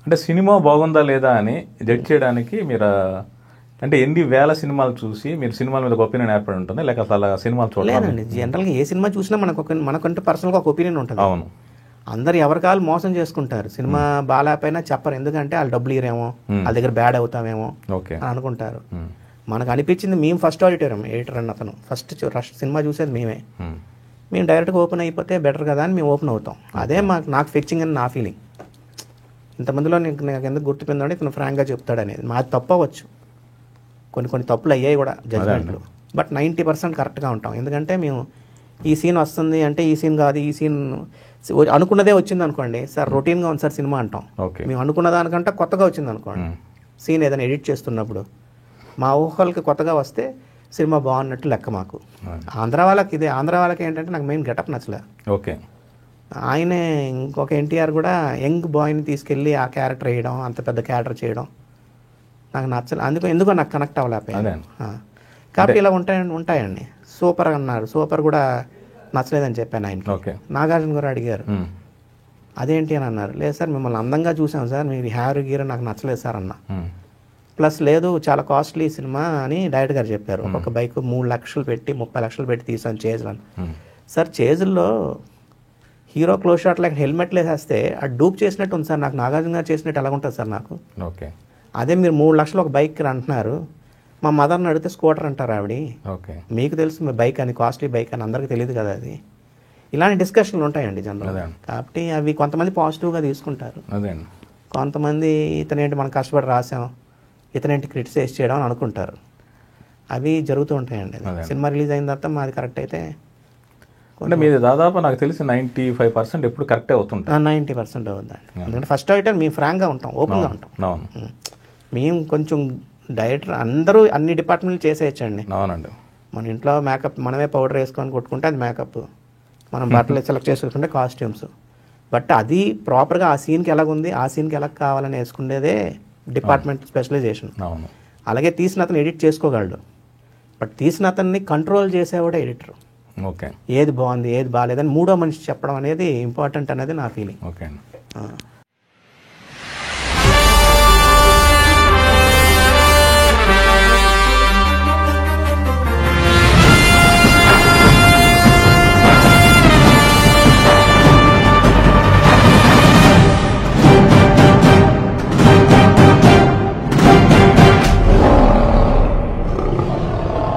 అంటే సినిమా బాగుందా లేదా అని జడ్జ్ చేయడానికి మీరు అంటే ఎన్ని వేల సినిమాలు చూసి మీరు సినిమాల మీద ఒక ఒపీనియన్ ఏర్పడి ఉంటుంది, లేక అసలు సినిమాలు లేదండి. జనరల్గా ఏ సినిమా చూసినా మనకంటూ పర్సనల్గా ఒక ఒపీనియన్ ఉంటుంది. అవును. అందరు ఎవరి కాళ్ళు మోసం చేసుకుంటారు. సినిమా బాగాలేకపోయినా చెప్పరు, ఎందుకంటే వాళ్ళు డబ్బులు ఇరేమో, వాళ్ళ దగ్గర బ్యాడ్ అవుతామేమో అని అనుకుంటారు. మనకు అనిపించింది, మేము ఫస్ట్ ఎడిటర్ అని అతను ఫస్ట్ సినిమా చూసేది మేమే. మేము డైరెక్ట్గా ఓపెన్ అయిపోతే బెటర్ కదా అని మేము ఓపెన్ అవుతాం. అదే నాకు ఫెచ్చింగ్ అని నా ఫీలింగ్. ఇంతమందిలో నాకు ఎందుకు గుర్తుపోయిందంటే ఇతను ఫ్రాంక్గా చెప్తాడు అనేది. మాది తప్పు అవ్వచ్చు, కొన్ని తప్పులు అయ్యాయి కూడా జడ్జ్మెంట్లు, బట్ 90% కరెక్ట్గా ఉంటాం. ఎందుకంటే మేము ఈ సీన్ వస్తుంది అంటే ఈ సీన్ కాదు, ఈ సీన్ అనుకున్నదే వచ్చింది అనుకోండి సార్, రొటీన్గా ఉంది సార్ సినిమా అంటాం. మేము అనుకున్న దానికంటే కొత్తగా వచ్చింది అనుకోండి, సీన్ ఏదైనా ఎడిట్ చేస్తున్నప్పుడు మా ఊహలకి కొత్తగా వస్తే సినిమా బాగున్నట్టు లెక్క మాకు. ఆంధ్ర వాళ్ళకి ఏంటంటే నాకు మెయిన్ గెటప్ నచ్చలేదు. ఓకే. ఆయనే ఇంకొక ఎన్టీఆర్ కూడా యంగ్ బాయ్ని తీసుకెళ్ళి ఆ క్యారెక్టర్ వేయడం, అంత పెద్ద క్యారెక్టర్ చేయడం నాకు నచ్చలేదు. ఎందుకో నాకు కనెక్ట్ అవ్వలేకపోయాను. కాబట్టి ఇలా ఉంటాయండి. సూపర్ అన్నారు, సూపర్ కూడా నచ్చలేదని చెప్పాను ఆయనకి. నాగార్జున గారు అడిగారు అదేంటి అని అన్నారు. లేదు సార్ మిమ్మల్ని అందంగా చూసాం సార్, మీరు హ్యారు గీర నాకు నచ్చలేదు సార్ అన్న. ప్లస్ లేదు చాలా కాస్ట్లీ సినిమా అని డైరెక్టర్ గారు చెప్పారు. ఒక్కొక్క బైక్ 3 లక్షలు పెట్టి 30 లక్షలు పెట్టి తీసాను చేజులను. సార్ చేజుల్లో హీరో క్లోజ్ షాట్ లైక్ హెల్మెట్లు వేసేస్తే అది డూప్ చేసినట్టు ఉంది సార్, నాకు నాగార్జున గారు చేసినట్టు ఎలాగుంటుంది సార్ నాకు. అదే మీరు 3 లక్షలు ఒక బైక్ అంటున్నారు, మా మదర్ని అడిగితే స్కూటర్ అంటారు ఆవిడ. మీకు తెలుసు మీ బైక్ అని, కాస్ట్లీ బైక్ అని, అందరికీ తెలియదు కదా అది. ఇలాంటి డిస్కషన్లు ఉంటాయండి జనరల్గా. కాబట్టి అవి కొంతమంది పాజిటివ్గా తీసుకుంటారు, కొంతమంది ఇతనేంటి మనం కష్టపడి రాసాం, ఇతనేంటి క్రిటిసైజ్ చేయడం అని అనుకుంటారు. అవి జరుగుతూ ఉంటాయండి. సినిమా రిలీజ్ అయిన తర్వాత మాది కరెక్ట్ అయితే అంటే మీది దాదాపు నాకు తెలిసి 95% ఎప్పుడు కరెక్టే అవుతుంటాయి. 90% అవుతుందండి. ఎందుకంటే ఫస్ట్ అయితే మేము ఫ్రాంక్గా ఉంటాం, ఓపెన్గా ఉంటాం. మేము కొంచెం డైరెక్టర్ అందరూ అన్ని డిపార్ట్మెంట్లు చేసేయచ్చండి. అవునండి. మన ఇంట్లో మేకప్ మనమే పౌడర్ వేసుకొని కొట్టుకుంటే అది మేకప్, మనం బట్టలు సెలెక్ట్ చేసుకుంటే కాస్ట్యూమ్స్. బట్ అది ప్రాపర్గా ఆ సీన్కి ఎలాగుంది, ఆ సీన్కి ఎలా కావాలని వేసుకునేదే డిపార్ట్మెంట్ స్పెషలైజేషన్. అలాగే తీసిన అతను ఎడిట్ చేసుకోగలడు, బట్ తీసిన అతన్ని కంట్రోల్ చేసేవాడే ఎడిటర్. ఓకే. ఏది బాగుంది ఏది బాగాలేదని మూడో మనిషి చెప్పడం అనేది ఇంపార్టెంట్ అనేది నా ఫీలింగ్. ఓకే అండి.